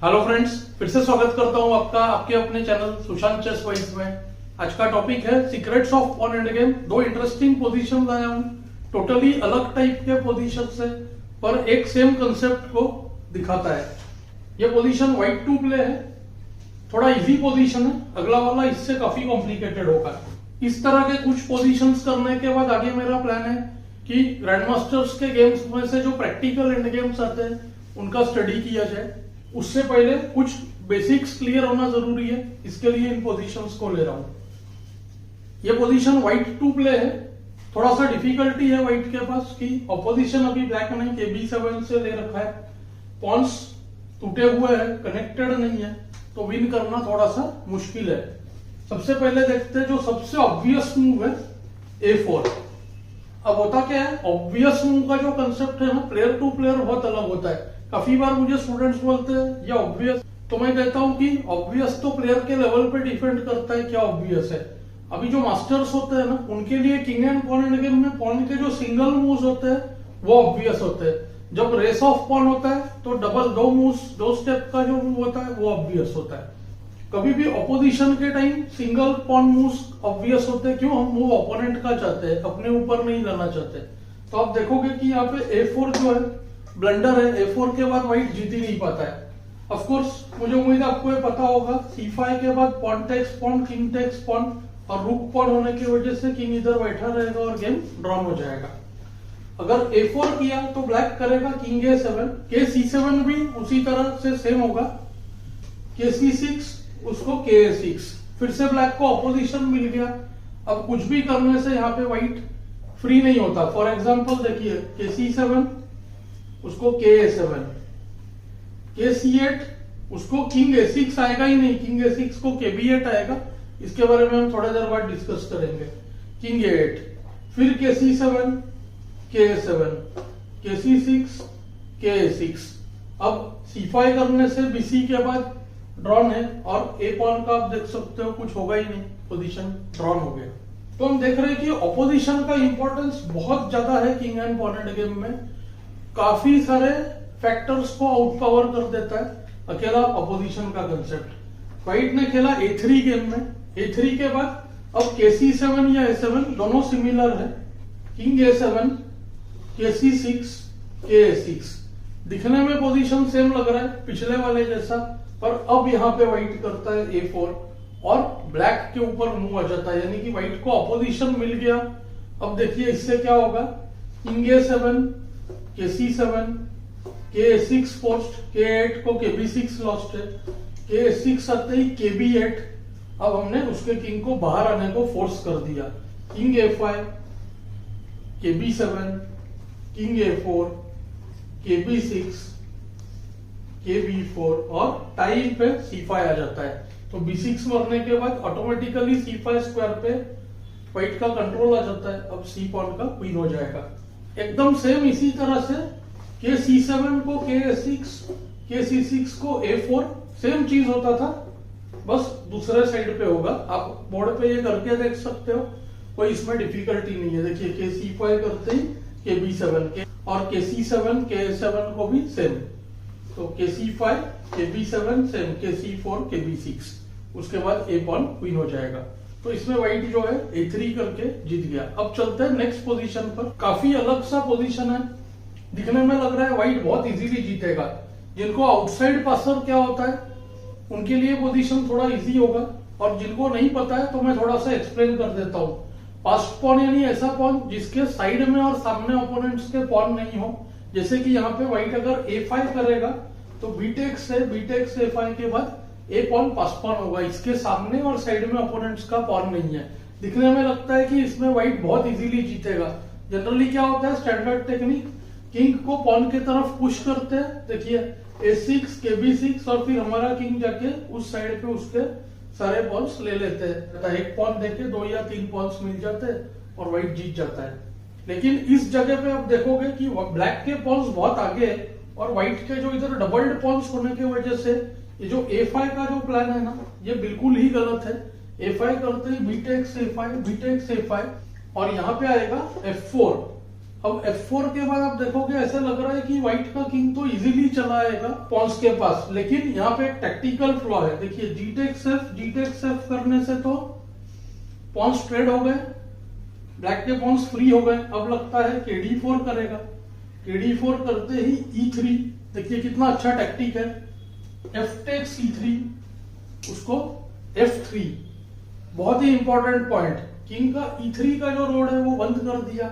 Hello friends, फिर से स्वागत करता हूं आपका आपके अपने चैनल सुशांत चेस वाइज में। आज का टॉपिक है secrets of porn end game. दो इंटरेस्टिंग पोजीशन लाया हूं, टोटली अलग टाइप के पोजीशन से, पर एक सेम कंसेप्ट को दिखाता है। ये पोजीशन व्हाइट टू प्ले है, थोड़ा इजी पोजीशन है, अगला वाला इससे काफी कॉम्प्लिकेटेड होगा। इस तरह के कुछ पोजीशंस करने के बाद आगे मेरा प्लान है कि ग्रैंड मास्टर्स के गेम्स में से जो प्रैक्टिकल एंड गेम्स आते हैं उनका स्टडी किया जाए। उससे पहले कुछ बेसिक्स क्लियर होना जरूरी है, इसके लिए इन पोजीशंस को ले रहा हूं। ये पोजीशन व्हाइट टू प्ले है, थोड़ा सा डिफिकल्टी है व्हाइट के पास कि ऑपोजिशन अभी ब्लैक ने KB7 से ले रखा है, पॉन्स टूटे हुए हैं, कनेक्टेड नहीं है, तो विन करना थोड़ा सा मुश्किल है। सबसे पहले देखते हैं जो सबसे ऑब्वियस मूव है A4। अब होता क्या है, ऑब्वियस मूव का जो कंसेप्ट है ना, प्लेयर टू प्लेयर बहुत अलग होता है। काफी बार मुझे स्टूडेंट्स बोलते हैं ये ऑब्वियस, तो मैं कहता हूं कि ऑब्वियस तो प्लेयर के लेवल पे डिपेंड करता है क्या ऑब्वियस है। अभी जो मास्टर्स होते हैं ना, उनके लिए king and pawn end game में पॉन के जो सिंगल मूव्स होते हैं वो ऑब्वियस होते हैं। जब रेस ऑफ पॉन होता है तो डबल दो मूव्स, दो स्टेप का जो मूव होता है वो ऑब्वियस होता है। कभी भी ऑपोजिशन के time single pawn moves obvious होते हैं। क्यों? हम मूव ओपोनेंट का चाहते हैं, अपने ऊपर नहीं लाना चाहते। तो आप देखोगे कि यहाँ पे A4 जो है ब्लंडर है, A4 के बाद व्हाइट जीत ही नहीं पाता है। ऑफ कोर्स मुझे उम्मीद आपको ये पता होगा, C5 के बाद pawn takes pawn, king takes pawn और रूक पॉन होने की वजह से किंग इधर बैठा रहेगा और गेम ड्रॉन हो जाएगा। अगर A4 किया तो ब्लैक करेगा किंग A7, KC7 भी उसी तरह से सेम होगा, KC6 उसको KA6, फिर से ब्लैक को ऑपोजिशन मिल गया। अब कुछ भी करने से यहाँ पे व्हाइट फ्री नहीं होता। फॉर एग्जांपल देखिए, KC7 उसको KA7, KC8 उसको किंग A6 आएगा ही नहीं, किंग A6 को KB8 आएगा। इसके बारे में हम थोड़ा देर बाद डिस्कस करेंगे। किंग A8, फिर KC7 KA7, KC6 KA6। अब C5 करने से BC के बाद ड्रॉन है और A पॉन का आप देख सकते हो कुछ होगा ही नहीं, पोजीशन ड्रॉन हो गया। तो हम देख रहे हैं कि ऑपोजिशन का इंपॉर्टेंस बहुत ज्यादा है king and pawn end game में। काफी सारे फैक्टर्स को आउट पावर कर देता है अकेला ऑपोजिशन का कंसेप्ट। व्हाइट ने खेला A3 गेम में, A3 के बाद अब KC7 या A7 दोनों सिमिलर है, किंग A7 KC6 KA6। दिखने में पोजीशन सेम लग रहा है पिछले वाले जैसा, पर अब यहाँ पे व्हाइट करता है A4 और ब्लैक के ऊपर मूव आ जाता है, यानी कि व्हाइट को ऑपोजिशन मिल गया। अब देखिए इससे क्या होगा, king A7 KC7 KA6 post, K8 को KB6 लॉस्ट है, KA6 आते ही KB8। अब हमने उसके किंग को बाहर आने को फोर्स कर दिया। King A5 KB7, king A4 KB6 KB4 और टाइम पे C5 आ जाता है। तो B6 मरने के बाद ऑटोमेटिकली C5 स्क्वायर पे व्हाइट का कंट्रोल आ जाता है। अब C पॉन का क्वीन हो जाएगा। एकदम सेम इसी तरह से KC7 को KA6, KC6 को A4, सेम चीज होता था, बस दूसरे साइड पे होगा। आप बोर्ड पे ये करके देख सकते हो, कोई इसमें डिफिकल्टी नहीं है। देखिए KC5 करते ही KB7 और KC7 KA7 को भी सेम, तो KC5 KB7 same, KC4 KB6, उसके बाद A पॉन क्वीन हो जाएगा। तो इसमें व्हाइट जो है A3 करके जीत गया। अब चलते हैं नेक्स्ट पोजीशन पर। काफी अलग सा पोजीशन है, दिखने में लग रहा है व्हाइट बहुत इजीली जीतेगा। जिनको आउटसाइड पासर क्या होता है उनके लिए पोजीशन थोड़ा इजी होगा, और जिनको नहीं पता है तो मैं थोड़ा सा एक्सप्लेन कर देता हूँ। पास्ट पॉन यानी ऐसा पॉन जिसके साइड में और सामने ओपोनेंट्स के पॉन नहीं हो। जैसे कि यहाँ पे व्हाइट अगर A5 करेगा तो बीटेक्स से A5 के बाद A पॉन पास पॉन होगा, इसके सामने और साइड में ओपोनेंट्स का पॉन नहीं है। दिखने में लगता है कि इसमें व्हाइट बहुत इजीली जीतेगा। जनरली क्या होता है, स्टैंडर्ड टेक्निक, किंग को पॉन के तरफ पुश करते हैं। देखिए A6 KB6 और फिर हमारा किंग जाके उस साइड पे उसके सारे पॉन्स ले लेते हैं। एक पॉन देके 2 या 3 पॉन्स मिल जाते हैं और व्हाइट जीत जाता है। लेकिन इस जगह पे आप देखोगे कि ब्लैक के पॉन्स बहुत आगे है और व्हाइट के जो इधर डबल्ड पॉन्स होने की वजह से ये जो A5 का जो प्लान है ना, ये बिल्कुल ही गलत है। A5 करते ही बीटेक्स A5 और यहाँ पे आएगा F4। अब F4 के बाद आप देखोगे ऐसा लग रहा है कि व्हाइट का किंग तो इजीली चला आएगा पॉन्स के पास, लेकिन यहाँ पे एक टैक्टिकल फ्लॉ है। देखिए जी टेक्स एफ करने से तो पॉन्स ट्रेड हो गए, ब्लैक के पॉन्स फ्री हो गए। अब लगता है KD4 करेगा, KD4 करते ही E3, देखिए कितना अच्छा टैक्टिक है। F टेक्स E3, उसको F3, बहुत ही इंपॉर्टेंट पॉइंट। किंग का E3 का जो रोड है वो बंद कर दिया,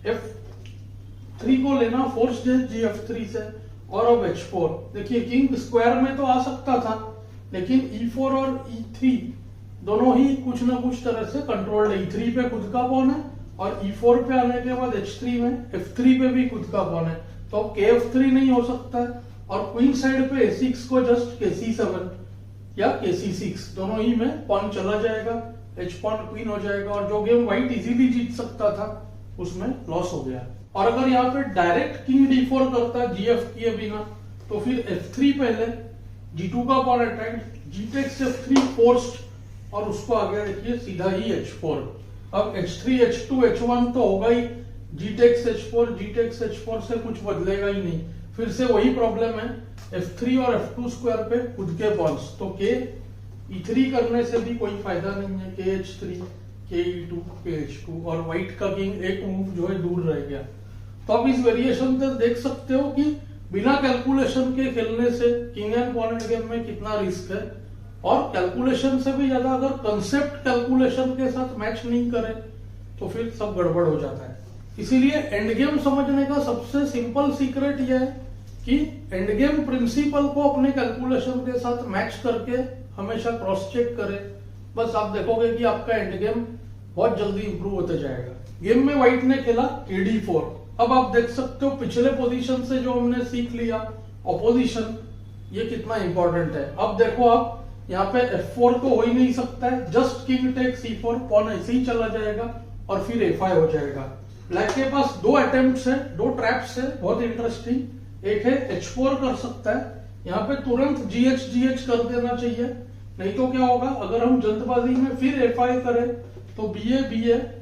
F3 को लेना फोर्स जी F3 से, और अब H4। देखिए किंग स्क्वायर में तो आ सकता था, लेकिन E4 और E3 दोनों ही कुछ ना कुछ तरह से कंट्रोल्ड है। E3 पे खुद का पॉन है और E4 पे आने के बाद H3 में F3 पे भी खुद का पॉन है, तो अब KF3 नहीं हो सकता है। और क्वीन साइड पे A6 को जस्ट KC7 या KC6 दोनों ही में पॉन चला जाएगा, H पॉन क्वीन हो जाएगा, और जो गेम व्हाइट इजीली जीत सकता था उसमें लॉस हो गया। और अगर यहाँ पे डायरेक्ट किंग D4 करता GF किए बिना, तो फिर F3 पहले, G2 का pawn attack, G takes F3 forced, और उसको आगे देखिए सीधा ही H4। अब H3 H2 H1 तो होगा ही, G टेक्स H4 से कुछ बदलेगा ही नहीं, फिर से वही प्रॉब्लम है F3 और F2 स्क्वायर पे खुद के पॉन्स, तो K E3 करने से भी कोई फायदा नहीं है, KH3 KE2 KH2, और व्हाइट का किंग एक मूव जो है दूर रह गया। तो आप इस वेरिएशन से देख सकते हो कि बिना कैलकुलेशन के खेलने से किंग एंड पॉन गेम में कितना रिस्क है, और कैलकुलेशन से भी ज्यादा अगर कंसेप्ट कैलकुलेशन के साथ मैच नहीं करे तो फिर सब गड़बड़ हो जाता है। इसीलिए एंड गेम समझने का सबसे सिंपल सीक्रेट यह है कि एंड गेम प्रिंसिपल को अपने कैलकुलेशन के साथ मैच करके हमेशा क्रॉस चेक करें। बस आप देखोगे कि आपका एंड गेम बहुत जल्दी इंप्रूव होते जाएगा। गेम में व्हाइट ने खेला KD4। अब आप देख सकते हो पिछले पोजीशन से जो हमने सीख लिया ऑपोजिशन, ये कितना इंपॉर्टेंट है। अब देखो आप यहाँ पे F4 तो हो ही नहीं सकता है, just king takes E4, pawn ऐसे ही चला जाएगा और फिर A5 हो जाएगा। ब्लैक के पास दो अटेम्प्ट्स है, दो ट्रैप्स है, बहुत इंटरेस्टिंग। एक है H4 कर सकता है, यहाँ पे तुरंत GH कर देना चाहिए, नहीं तो क्या होगा अगर हम जल्दबाजी में फिर A5 करें तो BA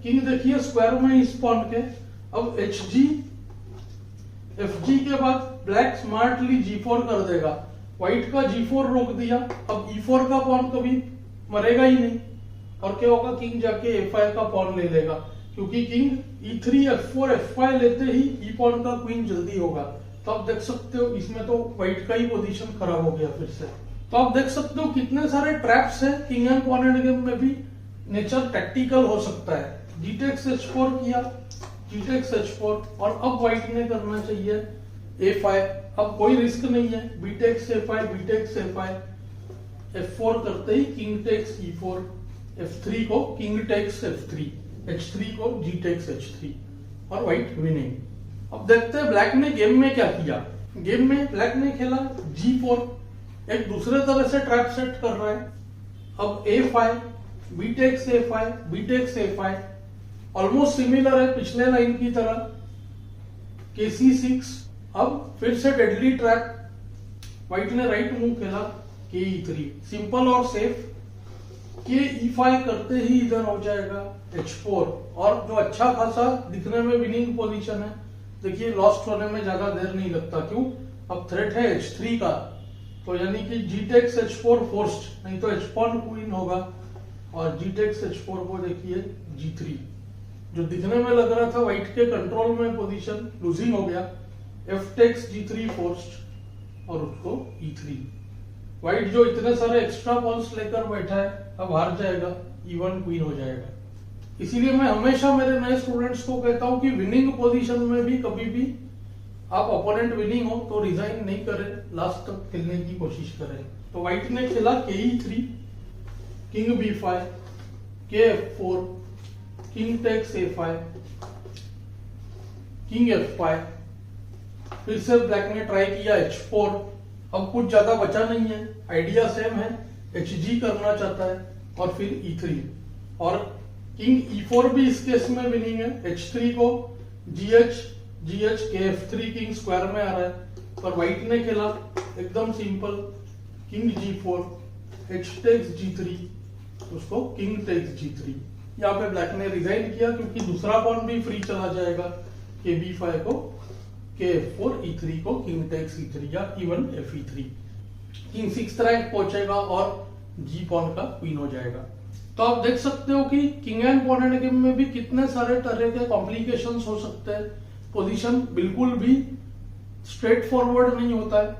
किंग देखिए स्क्वायर में इस पॉन के। अब HG FG के बाद ब्लैक स्मार्टली G4 कर देगा, व्हाइट का G4 रोक दिया। अब E4 का पॉन कभी मरेगा ही नहीं, और क्या होगा किंग जाके A5 का पॉन ले लेगा, क्योंकि किंग E3 F4 F5 लेते ही E पॉन का क्वीन जल्दी होगा। तो आप देख सकते हो इसमें तो व्हाइट का ही पोजीशन खराब हो गया फिर से। तो आप देख सकते हो कितने सारे ट्रैप्स है king and pawn end game में भी नेचर टैक्टिकल हो सकता है। G टेक्स H4 किया, G टेक्स H4, और अब व्हाइट ने करना चाहिए A5। अब कोई रिस्क नहीं है, B takes A5 B takes A5, F4 करते ही किंग टेक्स E4, F3 को किंग टेक्स F3, H3 को G टेक्स H3, और व्हाइट विनिंग। अब देखते हैं ब्लैक ने गेम में क्या किया। गेम में ब्लैक ने खेला G4, एक दूसरे तरह से ट्रैप सेट कर रहा है। अब A5 B takes A5 B takes A5, almost similar है पिछले लाइन की तरह, KC6। अब फिर से डेडली ट्रैप, व्हाइट ने राइट मूव खेला KE3, सिंपल और सेफ। KE5 करते ही इधर हो जाएगा H4, और जो अच्छा खासा दिखने में विनिंग पोजीशन है। देखिए लॉस्ट होने में ज्यादा देर नहीं लगता, क्यों अब थ्रेट है H3 का, तो यानी कि G टेक्स H4 फोर्स्ड, नहीं तो H पॉन क्वीन होगा, और G टेक्स H4 को देखिए G3, जो दिखने में लग रहा था व्हाइट के कंट्रोल में पोजीशन लूजिंग हो गया। F टेक्स G3 फोर्स्ड, और उसको E3। व्हाइट जो इतने सारे एक्स्ट्रा बॉल्स लेकर बैठा है अब हार जाएगा, E1 क्वीन हो जाएगा। इसीलिए मैं हमेशा मेरे नए स्टूडेंट्स को कहता हूं कि विनिंग पोजीशन में भी कभी भी आप ओपोनेंट विनिंग हो तो रिजाइन नहीं करें, लास्ट तक खेलने की कोशिश करें। तो व्हाइट ने खेला KE3, king B5, KF4, king takes A5, king F5, फिर से ब्लैक ने ट्राई किया H4। अब कुछ ज्यादा बचा नहीं है, आइडिया सेम है, HG करना चाहता है, और फिर E3, और किंग E4 भी इस केस में विनिंग है। H3 को GH KF3, किंग स्क्वायर में आ रहा है, पर व्हाइट ने खेला एकदम simple king G4, H takes G3, उसको किंग टेक्स G3। यहाँ पे ब्लैक ने रिजाइन किया क्योंकि दूसरा पॉन भी फ्री चला जाएगा, के B5 को के F4 E3 को किंग टेक्स E3 या even FE3। King 6th rank पहुंचेगा और जी पॉन का क्वीन हो जाएगा। तो आप देख सकते हो कि king and pawn end game में भी कितने सारे तरह के कॉम्प्लिकेशंस हो सकते हैं। पोजीशन बिल्कुल भी स्ट्रेट फॉरवर्ड नहीं होता है,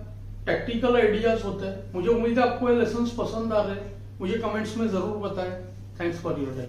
टैक्टिकल आइडियाज होते हैं। मुझे उम्मीद है आपको ये लेसन्स पसंद आ रहे हैं। मुझे कमेंट्स में जरूर बताएं। Thanks for your time.